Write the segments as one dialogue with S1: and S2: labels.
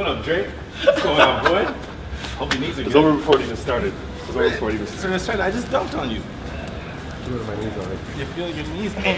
S1: What up, Drae? What's going on, boy? Hope your knees are good.
S2: It's over before it even started. It's over before it even
S1: So let's try that. I just dunked on you.
S2: started. My knees already.
S1: You feel your knees, man.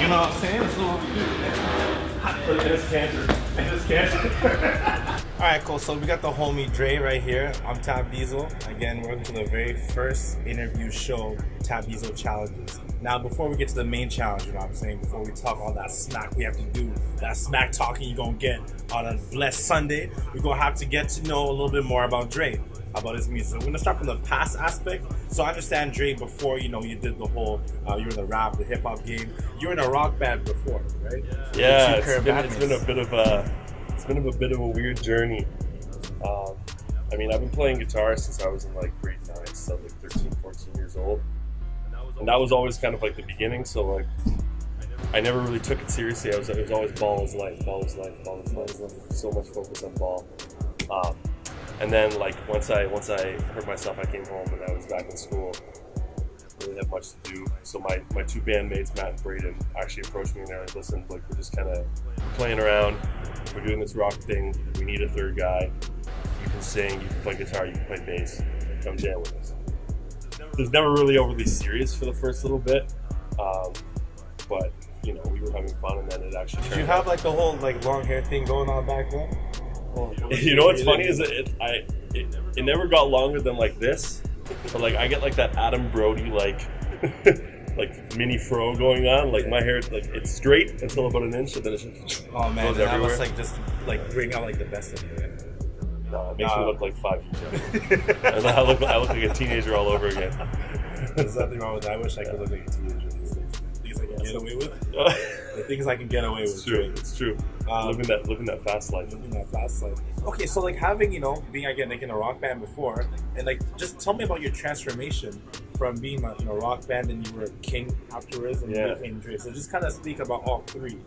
S1: You know what I'm saying? That's what we do, man.
S2: It's cancer. It's cancer.
S1: All right, cool. So we got the homie Drae right here. I'm Tapdiezel. Again, welcome to the very first interview show, Tapdiezel Challenges. Now, before we get to the main challenge, you know what I'm saying? Before we talk all that smack we have to do, that smack talking you're going to get on a blessed Sunday, we're going to have to get to know a little bit more about Drae, about his music. So we're going to start from the past aspect. So I understand Drae before, you did the whole, you were in the rap, the hip hop game. You were in a rock band before, right?
S2: Yeah, it's been a bit of a weird journey. I mean, I've been playing guitar since I was in like grade 9, since I was like 13, 14 years old. And that was always kind of like the beginning, so like I never really took it seriously. It was always ball is life. So much focus on ball. And then like once I hurt myself, I came home and I was back in school. Really have much to do. So my two bandmates, Matt and Braden, actually approached me and they're like, listen, like we're just kind of playing around. We're doing this rock thing. We need a third guy. You can sing, you can play guitar, you can play bass. Come jam with us. It was never really overly serious for the first little bit, but we were having fun, and then it actually.
S1: Did you have like the whole like long hair thing going on back then?
S2: You know what's funny is it never got longer than like this, but like I get like that Adam Brody like like mini fro going on. Like my hair, like it's straight until about an inch, and then it's just
S1: oh man,
S2: goes
S1: that
S2: everywhere.
S1: must like just like bring out like the best of you. Right?
S2: No, it makes me look like 5 years younger. And I look like a teenager all over again.
S1: There's nothing wrong with that. I wish I could look like a teenager these days. Things I can get away with. The things I can get away with.
S2: It's true. It's true. Living that fast life.
S1: Living that fast life. Okay, so like having being again like in a rock band before, and like just tell me about your transformation from being like in a rock band and you were king afterwards, and you became Drae. So just kind of speak about all three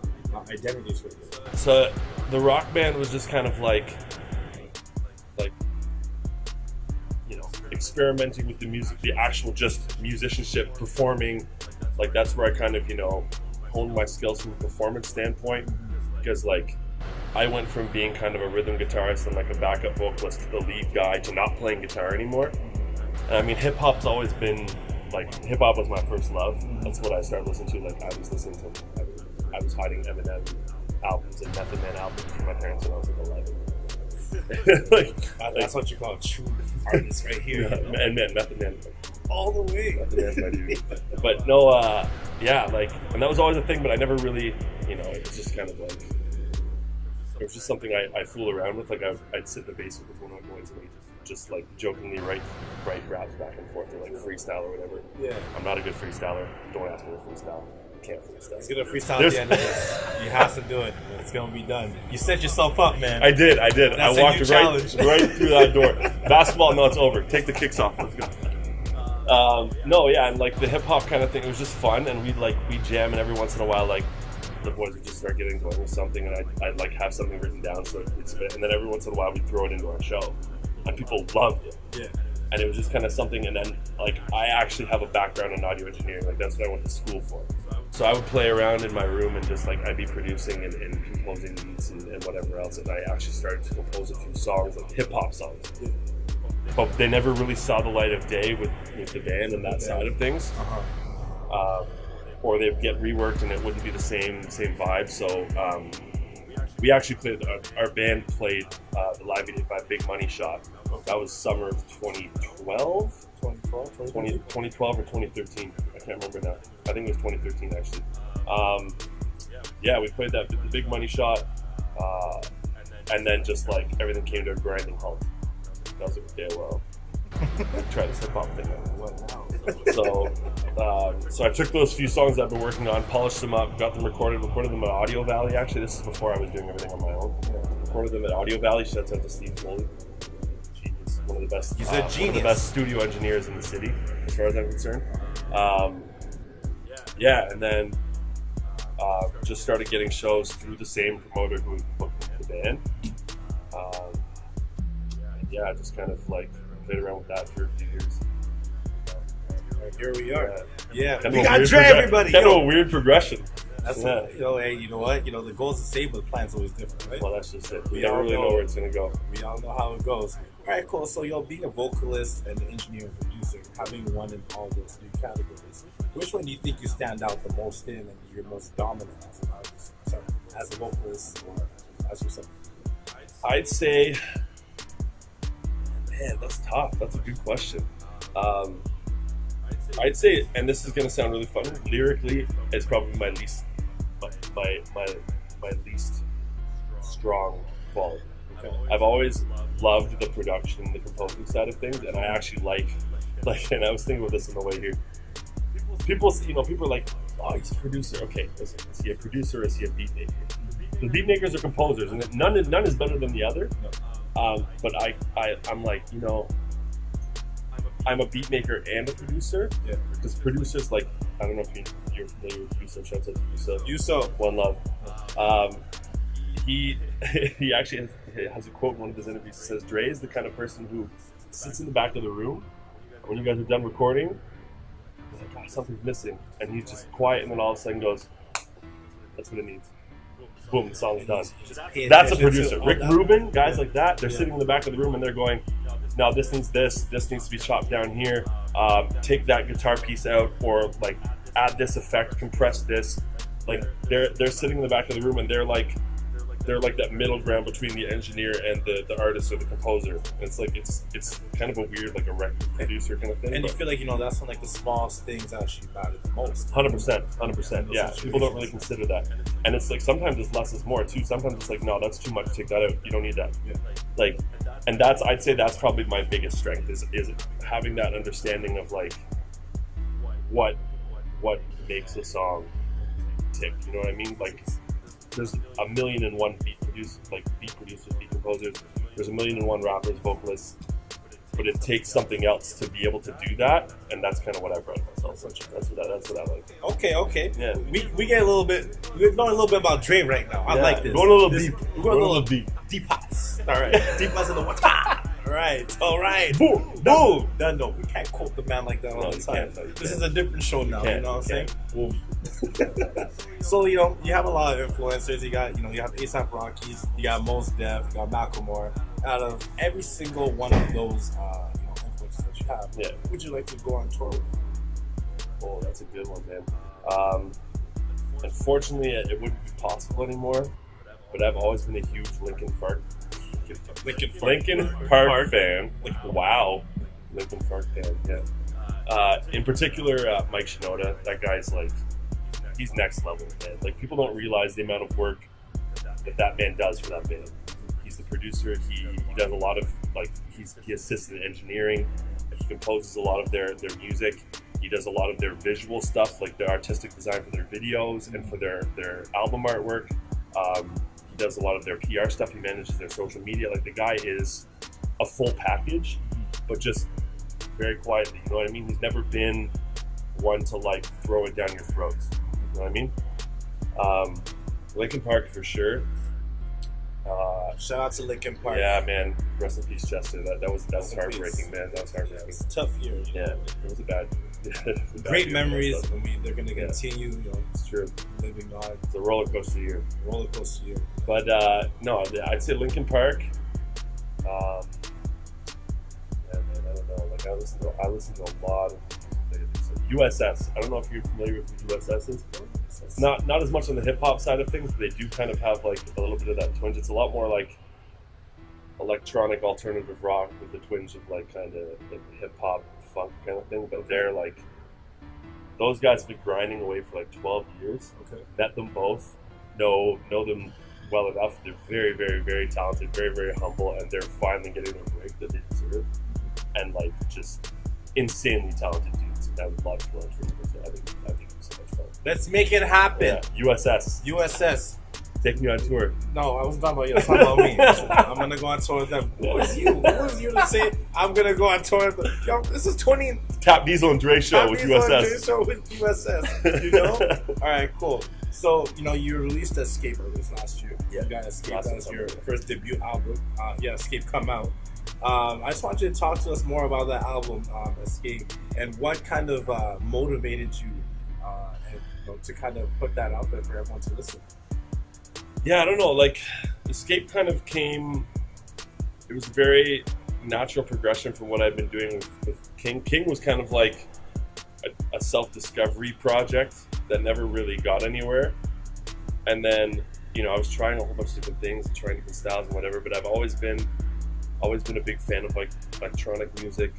S1: identities for you.
S2: So the rock band was just kind of like experimenting with the music, the actual just musicianship, performing. Like that's where I kind of honed my skills from a performance standpoint, because like I went from being kind of a rhythm guitarist and like a backup vocalist to the lead guy to not playing guitar anymore. And I mean, hip hop's always been like, hip hop was my first love. That's what I started listening to. Like I was listening to, I was hiding Eminem albums and Method Man albums from my parents when I was like 11.
S1: That's what you call a true artist right here.
S2: Yeah, and Method Man.
S1: All the way.
S2: Method Man's my dude. But no, and that was always a thing, but I never really, it was just kind of like, it was just something I fool around with. Like I'd sit in the basement with one of my boys and we'd just like jokingly write raps back and forth or like freestyle or whatever.
S1: Yeah.
S2: I'm not a good freestyler. Don't ask me to freestyle. Can't freestyle.
S1: He's gonna freestyle at the end of this. You have to do it. It's gonna be done. You set yourself up, man.
S2: I did.
S1: That's
S2: I walked right through that door. Basketball, no, it's over. Take the kicks off. Let's go. And like the hip hop kind of thing, it was just fun, and we'd jam, and every once in a while, like the boys would just start getting going with something, and I'd like have something written down, so it's and then every once in a while we'd throw it into our show, and people loved it.
S1: Yeah.
S2: And it was just kind of something, and then like I actually have a background in audio engineering, like that's what I went to school for. So I would play around in my room and just like I'd be producing and composing beats and whatever else, and I actually started to compose a few songs, like hip hop songs. But they never really saw the light of day with the band and that side of things. Or they'd get reworked and it wouldn't be the same vibe. So we actually played, our band played the Live 85 Big Money Shot. That was summer of 2012? 2012 or 2013. I can't remember now. I think it was 2013 actually. We played the Big Money Shot, and then just like everything came to a grinding halt. That was like, well, try this hip hop thing out. So I took those few songs I've been working on, polished them up, got them recorded them at Audio Valley. Actually, this is before I was doing everything on my own. Recorded them at Audio Valley. Shouts out to Steve Foley. Genius. One of the best.
S1: He's a genius.
S2: One of the best studio engineers in the city, as far as I'm concerned. And then just started getting shows through the same promoter who booked the band. Just kind of like played around with that for a few years.
S1: Here we are.
S2: Yeah.
S1: We got Drae, everybody.
S2: Kind of a weird progression.
S1: That's what, hey, you know what? The goal's the same, but the plan's always different, right?
S2: Well, that's just it. We don't really know where it's gonna go.
S1: We all know how it goes. All right, cool. So, being a vocalist and an engineer and producer, having won in all those three categories, which one do you think you stand out the most in, and you're most dominant as an artist? Sorry, as a vocalist or as yourself?
S2: I'd say, man, that's tough. That's a good question. I'd say, and this is gonna sound really funny, lyrically, it's probably my least strong quality. Okay. I've always loved the production, the composing side of things, and I actually like, and I was thinking about this on the way here. People are like, oh, he's a producer. Okay, listen, is he a producer or is he a beat maker? The beat makers are composers, and none is better than the other. But I'm like, I'm a beat maker and a producer. Yeah. Because producers, like, I don't know if you're familiar with producer. Shout out to
S1: Yuso.
S2: One love. He actually has a quote in one of his interviews. He says, Drae is the kind of person who sits in the back of the room when you guys are done recording. He's like, oh, something's missing. And he's just quiet, and then all of a sudden goes, that's what it needs. Boom, the song's done. That's a producer. Rick Rubin, guys like that, they're sitting in the back of the room and they're going, no, this needs to be chopped down here. Take that guitar piece out, or like add this effect, compress this. Like they're sitting in the back of the room and they're like that middle ground between the engineer and the artist or the composer. And it's like it's kind of a weird, like a record producer kind of thing.
S1: And you feel like that's one, like the smallest things actually matter the most.
S2: 100%. Yeah, people don't really consider that. And it's like sometimes it's less is more too. Sometimes it's like, no, that's too much. Take that out. You don't need that. Yeah. Like, and I'd say that's probably my biggest strength is having that understanding of like what makes a song tick. You know what I mean? Like, there's a million and one beat producers, beat composers. There's a million and one rappers, vocalists, but it takes something else to be able to do that, and that's kind of what I brought myself. That's what I like.
S1: Okay.
S2: Yeah.
S1: We get a little bit. We're knowing a little bit about Drae right now. I like this.
S2: Going a little deep.
S1: We're going a little deep. Deep hots. All right. Deep hots in the water. All right. Boom. No, we can't quote the man like that all the time. This is a different show now. You know what I'm saying? Boom. So you have a lot of influencers. You got you have A$AP Rockies. You got Mos Def. You got Macklemore. Out of every single one of those influences that you have, would you like to go on tour with?
S2: Oh, that's a good one, man. Unfortunately, it wouldn't be possible anymore. But I've always been a huge Linkin Park fan. Wow, Linkin Park fan. Yeah. In particular, Mike Shinoda. That guy's like, he's next level, man. Like, people don't realize the amount of work that man does for that band. He's the producer. He does a lot of he assists in engineering. He composes a lot of their music. He does a lot of their visual stuff, like the artistic design for their videos and for their album artwork. He does a lot of their PR stuff. He manages their social media. Like, the guy is a full package, but just very quietly. You know what I mean? He's never been one to like throw it down your throats. You know what I mean? Linkin Park for sure.
S1: Shout out to Linkin Park.
S2: Yeah, man. Rest in peace, Chester. That was heartbreaking, man. That was heartbreaking.
S1: It was a tough year.
S2: Yeah, it was a bad.
S1: Great memories. I mean, they're gonna continue.
S2: It's true.
S1: Living on.
S2: It's a roller coaster year.
S1: But
S2: no, I'd say Linkin Park. Yeah, man. I don't know. Like, I listen to a lot of USS. I don't know if you're familiar with who USS is. It's not as much on the hip hop side of things, but they do kind of have like a little bit of that twinge. It's a lot more like electronic alternative rock with the twinge of like kind of like hip hop funk kind of thing. But they're like, those guys have been grinding away for like 12 years.
S1: Okay.
S2: Met them both, know them well enough. They're very, very, very talented, very, very humble, and they're finally getting the break that they deserve. And like, just insanely talented dudes. And I would love to go on tour with them. I think it's so much fun.
S1: Let's make it happen.
S2: Yeah. USS. Take me on tour.
S1: No, I wasn't talking about you. I was talking about me. I'm going to go on tour with them. Who was you to say I'm going to go on tour with them? Yo, this is
S2: Tapdiezel and Drae show with USS.
S1: You know? All right, cool. So, you released Escape last year.
S2: Yeah.
S1: You got Escape. That was your first debut album. Escape come out. I just want you to talk to us more about that album, Escape, and what kind of motivated you and to kind of put that out there for everyone to listen?
S2: Yeah, I don't know. Like, Escape kind of came. It was a very natural progression from what I've been doing with King. King was kind of like a self-discovery project that never really got anywhere. And then, I was trying a whole bunch of different things, trying different styles and whatever. But I've always been a big fan of like electronic music,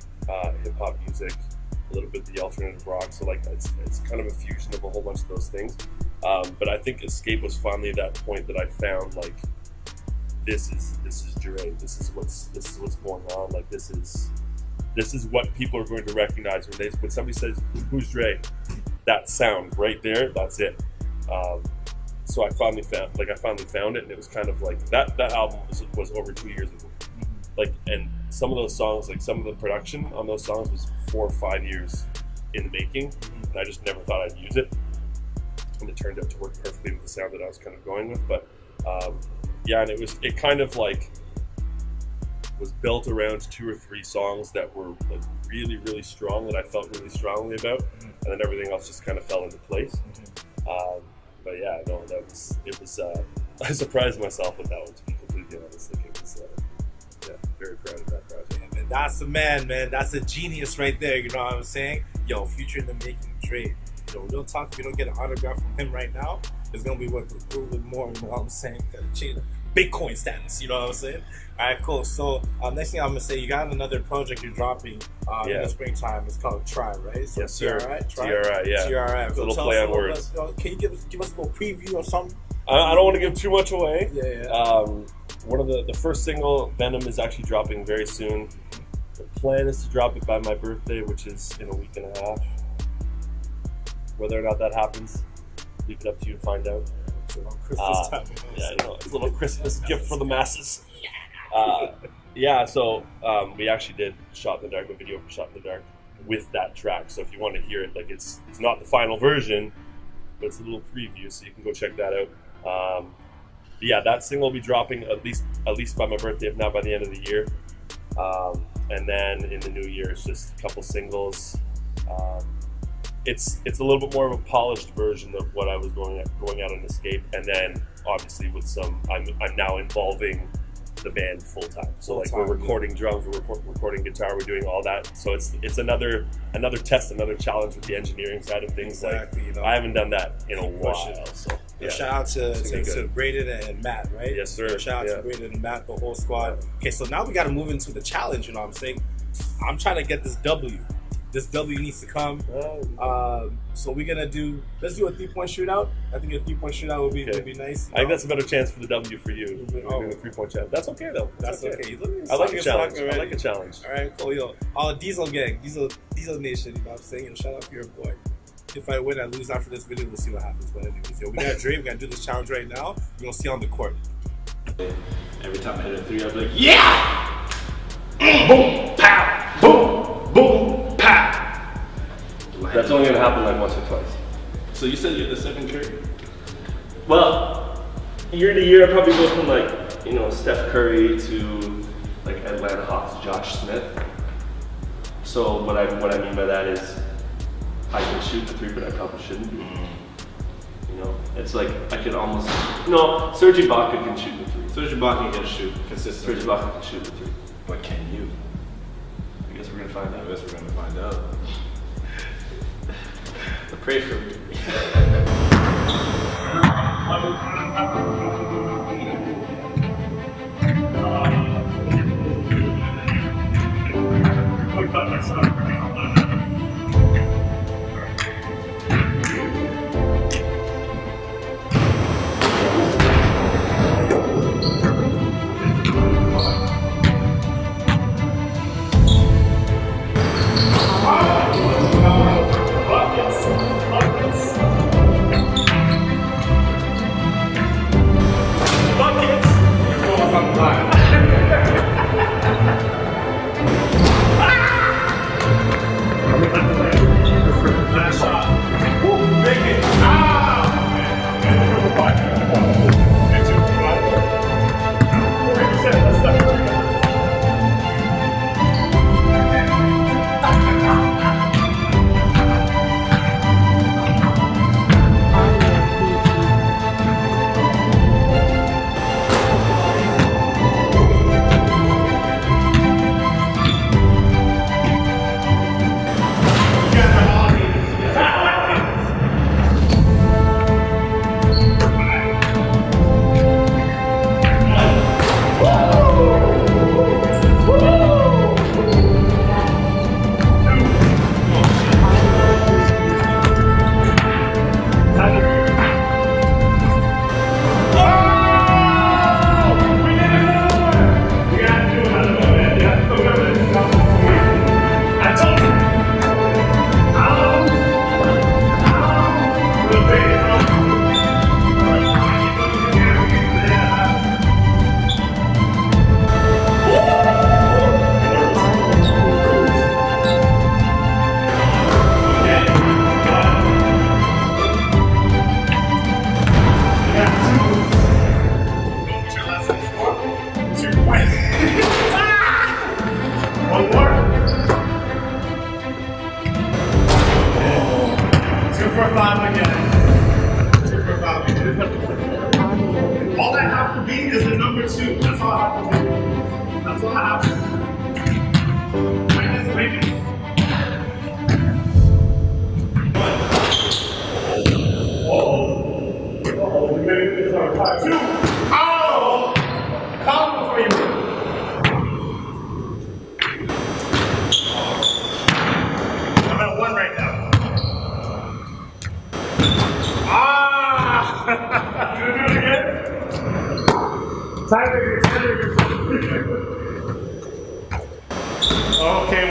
S2: hip hop music, a little bit of the alternative rock. So like it's kind of a fusion of a whole bunch of those things. But I think Escape was finally that point that I found like this is Drae. This is what's going on. Like this is what people are going to recognize when somebody says, "Who's Drae?" That sound right there. That's it. So I finally found it, and it was kind of like that album was over 2 years ago. Like, and some of those songs, like some of the production on those songs was 4 or 5 years in the making, and I just never thought I'd use it. And it turned out to work perfectly with the sound that I was kind of going with. But and it kind of like was built around 2 or 3 songs that were like really, really strong, that I felt really strongly about, and then everything else just kind of fell into place. But yeah, no, it was. I surprised myself with that one, to be completely honest. Like it was, very proud of that project.
S1: Yeah, man, that's a man. That's a genius right there. You know what I'm saying? Yo, future in the making, Drae. We don't talk. We don't get an autograph from him right now. It's gonna be worth a little bit more. You know what I'm saying? Gotta change Bitcoin status. You know what I'm saying? All right, cool. So next thing I'm gonna say, you got another project you're dropping in the springtime. It's called Drae, right? So
S2: yes, sir.
S1: TRI,
S2: yeah.
S1: TRI.
S2: So little play on words.
S1: Can you give us a little preview or something?
S2: I don't want to give too much away.
S1: Yeah.
S2: One of the first single, Venom, is actually dropping very soon. The plan is to drop it by my birthday, which is in a week and a half. Whether or not that happens, leave it up to you to find out.
S1: Christmas time.
S2: It's a little Christmas gift for the masses. So we actually did Shot in the Dark, a video for Shot in the Dark with that track. So if you want to hear it, like it's not the final version, but it's a little preview, so you can go check that out. That single will be dropping at least by my birthday, if not by the end of the year. And then in the new year, it's just a couple singles. It's a little bit more of a polished version of what I was going out on Escape, and then obviously with some, I'm now involving the band full time. So like we're recording drums, we're recording guitar, we're doing all that. So it's another test, another challenge with the engineering side of things.
S1: Exactly,
S2: like I haven't done that in a while. So
S1: shout out to Braden and Matt, right?
S2: Yes, sir.
S1: Shout out to Braden and Matt, the whole squad. Okay, so now we got to move into the challenge. You know what I'm saying? I'm trying to get this W. This W needs to come. So we're gonna let's do a 3-point shootout. I think a 3-point shootout would be nice.
S2: I think that's a better chance for the W for you. We're doing a 3-point challenge. That's okay though.
S1: That's okay.
S2: I like a challenge. I like a challenge.
S1: All right, cool. Yo, Diesel gang, Diesel Nation. You know what I'm saying? Shout out to your boy. If I win, I lose after this video. We'll see what happens. But anyways, we got Drae. We gotta do this challenge right now. We're gonna see on the court.
S3: Every time I hit a 3, I'd be like, yeah! Boom, pow, boom, boom, pow.
S2: That's only gonna happen like once or twice.
S3: So you said you're the second Curry?
S2: Well, year to year, I probably go from like Steph Curry to like Atlanta Hawks Josh Smith. So what I mean by that is I can shoot the 3, but I probably shouldn't. It's like I could almost Serge Ibaka can shoot the 3.
S3: Serge Ibaka can shoot consistently.
S2: Serge Ibaka can shoot the 3.
S3: But can you?
S2: I guess we're gonna find out.
S3: I guess we're gonna find out. Pray for me.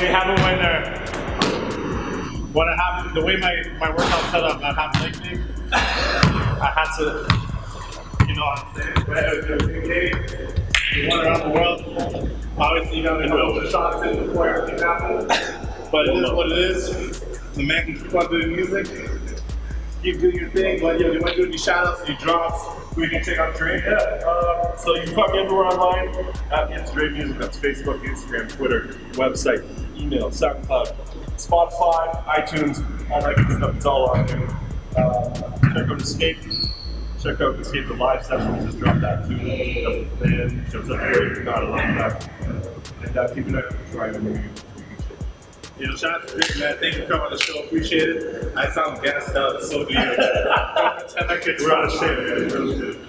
S1: it happened when I have the way my workout set up, I have leg day. I had to, you know what I'm saying? You went around the world. Obviously, you gotta know the shots in before everything happens. But it is what it is. The man can keep on doing music. Keep doing your thing. But yo, you want to do any shout outs, any drops? We can check out Drae.
S2: Yeah, so you can find me everywhere online at Drae Music. That's Facebook, Instagram, Twitter, website, email, SoundCloud, Spotify, iTunes, all that good stuff. It's all on there. Check out Escape. Check out Escape the live session. We just dropped that too. That's the plan. Shows up here. Got a lot of that. And keep an eye out for Drae when you.
S1: You know, shout out to Rick, man. Thank you for coming on the show. Appreciate it. I sound gassed out. So do you. Pretend I could
S2: We're out of shape, man.